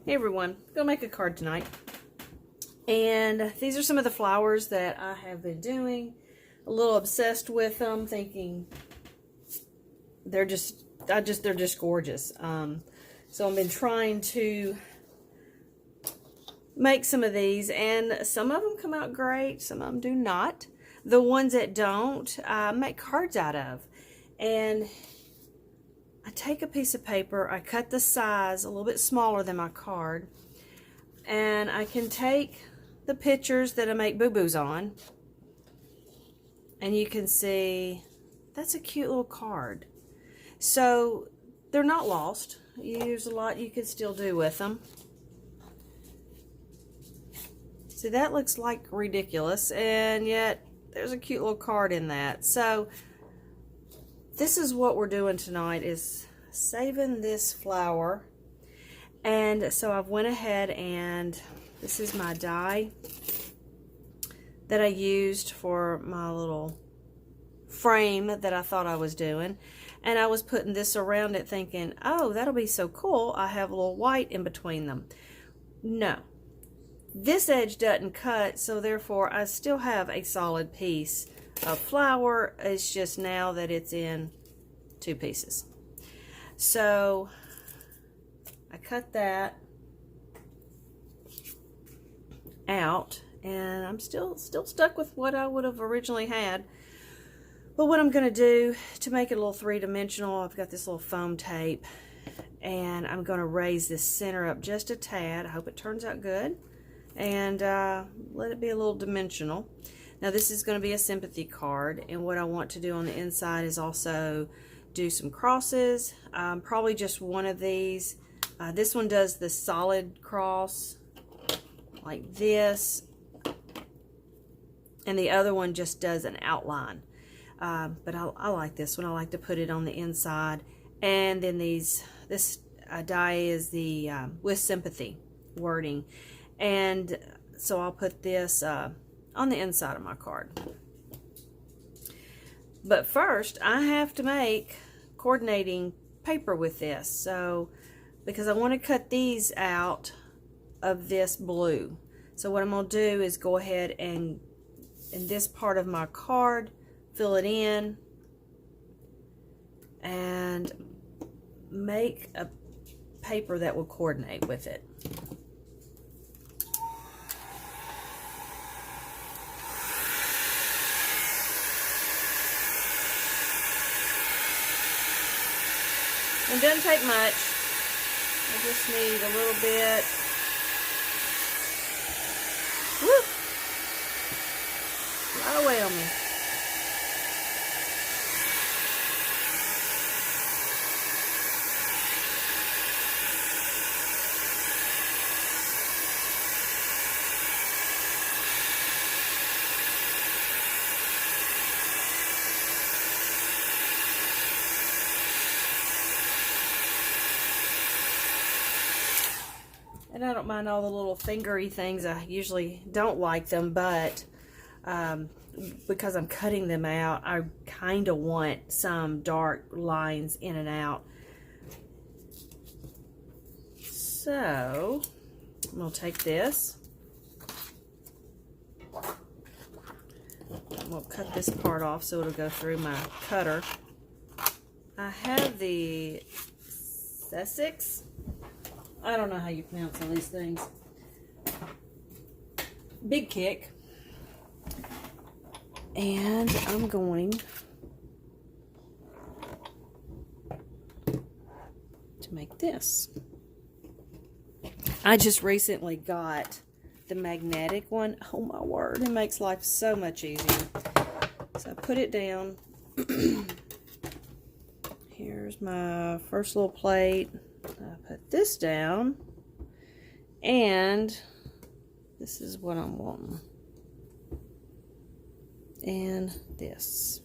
Hey everyone, gonna make a card tonight. And these are some of the flowers that I have been doing. A little obsessed with them, thinking they're just gorgeous. So I've been trying to make some of these, and some of them come out great, some of them do not. The ones that don't, I make cards out of. And I take a piece of paper, I cut the size a little bit smaller than my card, and I can take the pictures that I make boo-boos on, and you can see that's a cute little card. So they're not lost. There's a lot you could still do with them. See, that looks like ridiculous, and yet there's a cute little card in that. So this is what we're doing tonight, is saving this flower. And so I've went ahead, and this is my die that I used for my little frame that I thought I was doing. And I was putting this around it thinking, oh, that'll be so cool. I have a little white in between them. No. This edge doesn't cut, so therefore I still have a solid piece of flower. It's just now that it's in two pieces. So I cut that out, and I'm still stuck with what I would have originally had. But what I'm going to do to make it a little three-dimensional, I've got this little foam tape, and I'm going to raise this center up just a tad. I hope it turns out good, and let it be a little dimensional. Now this is going to be a sympathy card, and what I want to do on the inside is also do some crosses. Probably just one of these. This one does the solid cross like this, and the other one just does an outline. But I like this one. I like to put it on the inside. And then this die is the with sympathy wording, and so I'll put this on the inside of my card. But first I have to make coordinating paper with this, so because I want to cut these out of this blue. So what I'm going to do is go ahead and in this part of my card fill it in and make a paper that will coordinate with it. It doesn't take much. I just need a little bit. Woo! A lot of weight on me. And I don't mind all the little fingery things. I usually don't like them, but because I'm cutting them out, I kind of want some dark lines in and out. So I'm going to take this. I'm going to cut this part off so it'll go through my cutter. I have the Sizzix. I don't know how you pronounce all these things. BigKick. And I'm going to make this. I just recently got the magnetic one. Oh my word, it makes life so much easier. So I put it down. Here's my first little plate. I put this down, and this is what I'm wanting, and this.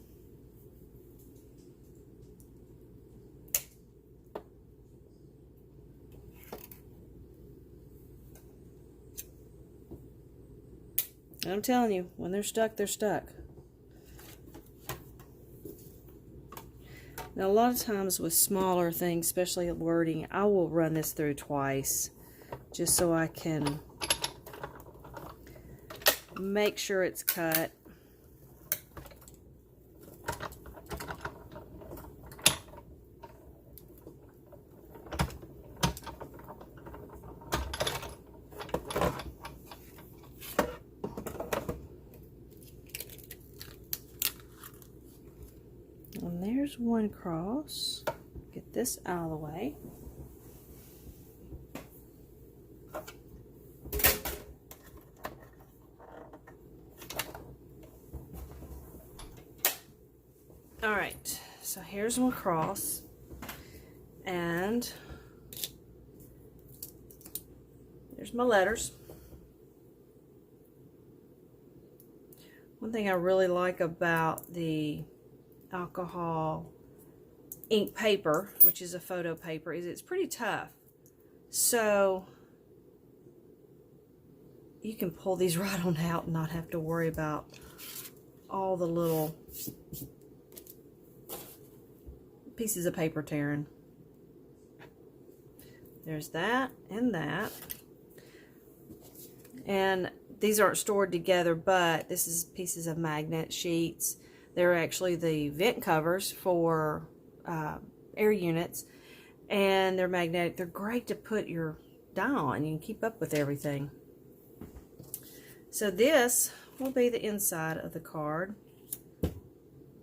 And I'm telling you, when they're stuck, they're stuck. Now, a lot of times with smaller things, especially wording, I will run this through twice just so I can make sure it's cut. And there's one cross. Get this out of the way. Alright, so here's one cross, and there's my letters. One thing I really like about the alcohol ink paper, which is a photo paper, is it's pretty tough. So you can pull these right on out and not have to worry about all the little pieces of paper tearing. There's that and that. And these aren't stored together, but this is pieces of magnet sheets. They're actually the vent covers for air units, and they're magnetic. They're great to put your dye on. You can keep up with everything. So this will be the inside of the card.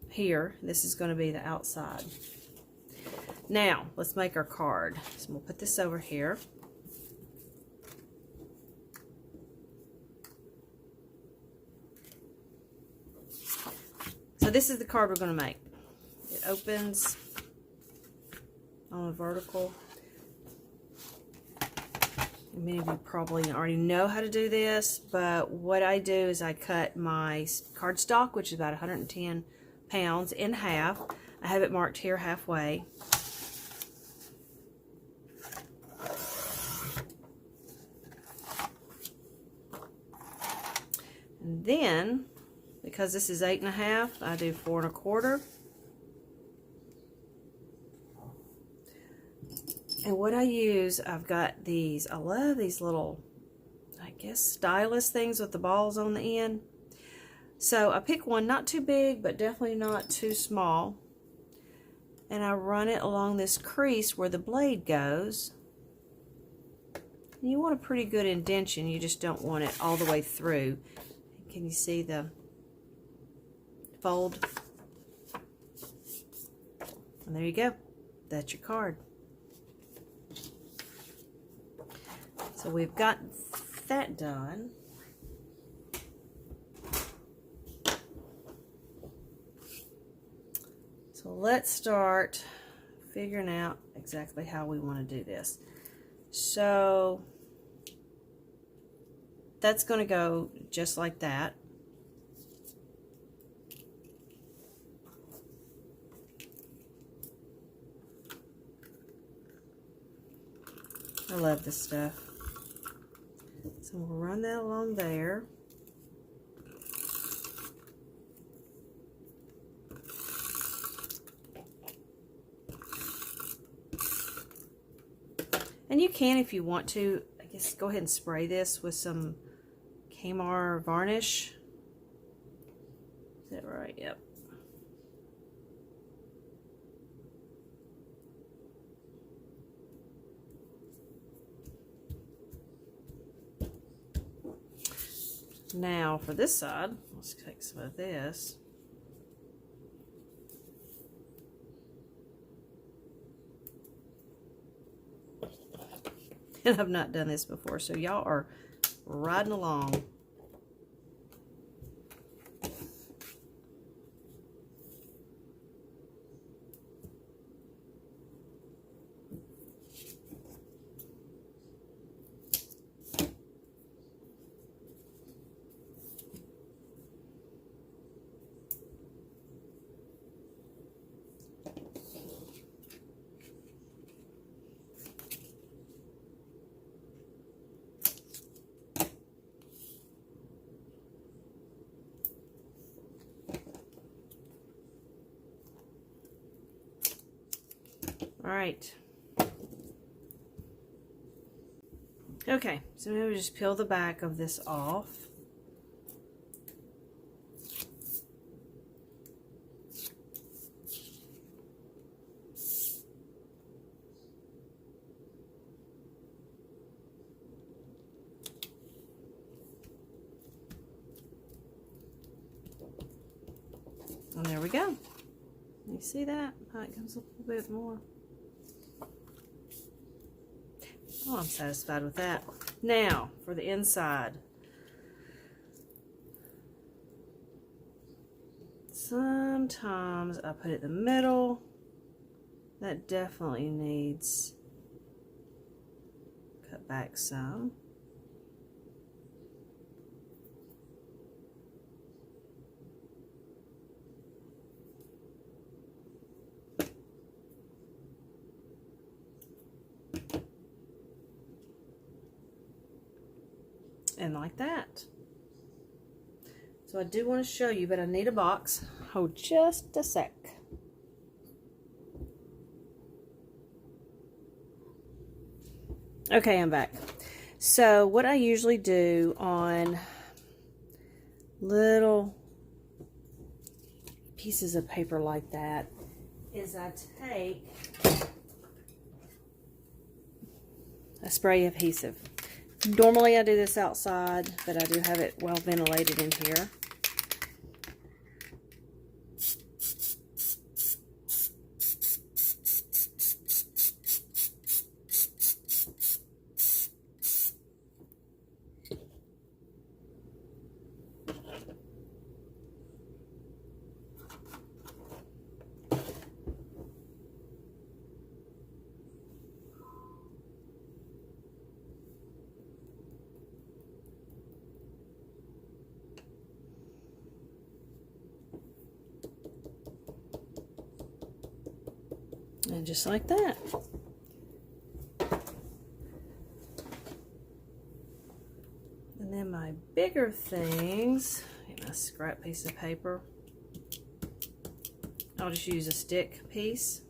Here, this is going to be the outside. Now, let's make our card. So we'll put this over here. So this is the card we're going to make. It opens on a vertical. Many of you probably already know how to do this, but what I do is I cut my cardstock, which is about 110 pounds, in half. I have it marked here halfway. And then, because this is 8.5, I do 4 1/4. And what I use, I've got these, I love these little, I guess, stylus things with the balls on the end. So I pick one not too big, but definitely not too small. And I run it along this crease where the blade goes. And you want a pretty good indentation, you just don't want it all the way through. Can you see the fold? And there you go. That's your card. So we've got that done. So let's start figuring out exactly how we want to do this. So that's going to go just like that. I love this stuff. So we'll run that along there. And you can, if you want to, I guess, go ahead and spray this with some Kmart varnish. Is that right? Yep. Now for this side, let's take some of this. And I've not done this before, so y'all are riding along. All right. Okay, so maybe just peel the back of this off. And there we go. You see that? How it comes a little bit more. Oh, I'm satisfied with that. Now, for the inside. Sometimes I put it in the middle. That definitely needs cut back some. And like that. So I do want to show you, but I need a box. Hold just a sec. Okay, I'm back. So what I usually do on little pieces of paper like that is I take a spray adhesive. Normally I do this outside, but I do have it well ventilated in here. And just like that. And then my bigger things, get my scrap piece of paper. I'll just use a stick piece.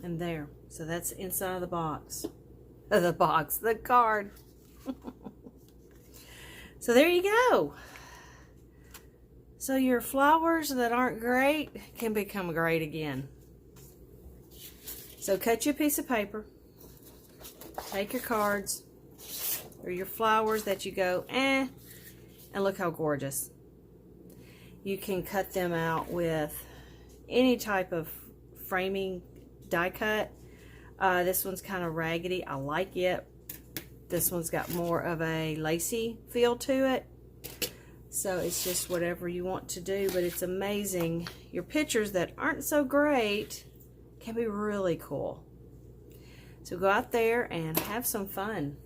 And there, so that's inside of the box. The card. So there you go. So your flowers that aren't great can become great again. So cut you a piece of paper. Take your cards or your flowers that you go, and look how gorgeous. You can cut them out with any type of framing die cut. This one's kind of raggedy. I like it. This one's got more of a lacy feel to it. So it's just whatever you want to do, but it's amazing. Your pictures that aren't so great can be really cool. So go out there and have some fun.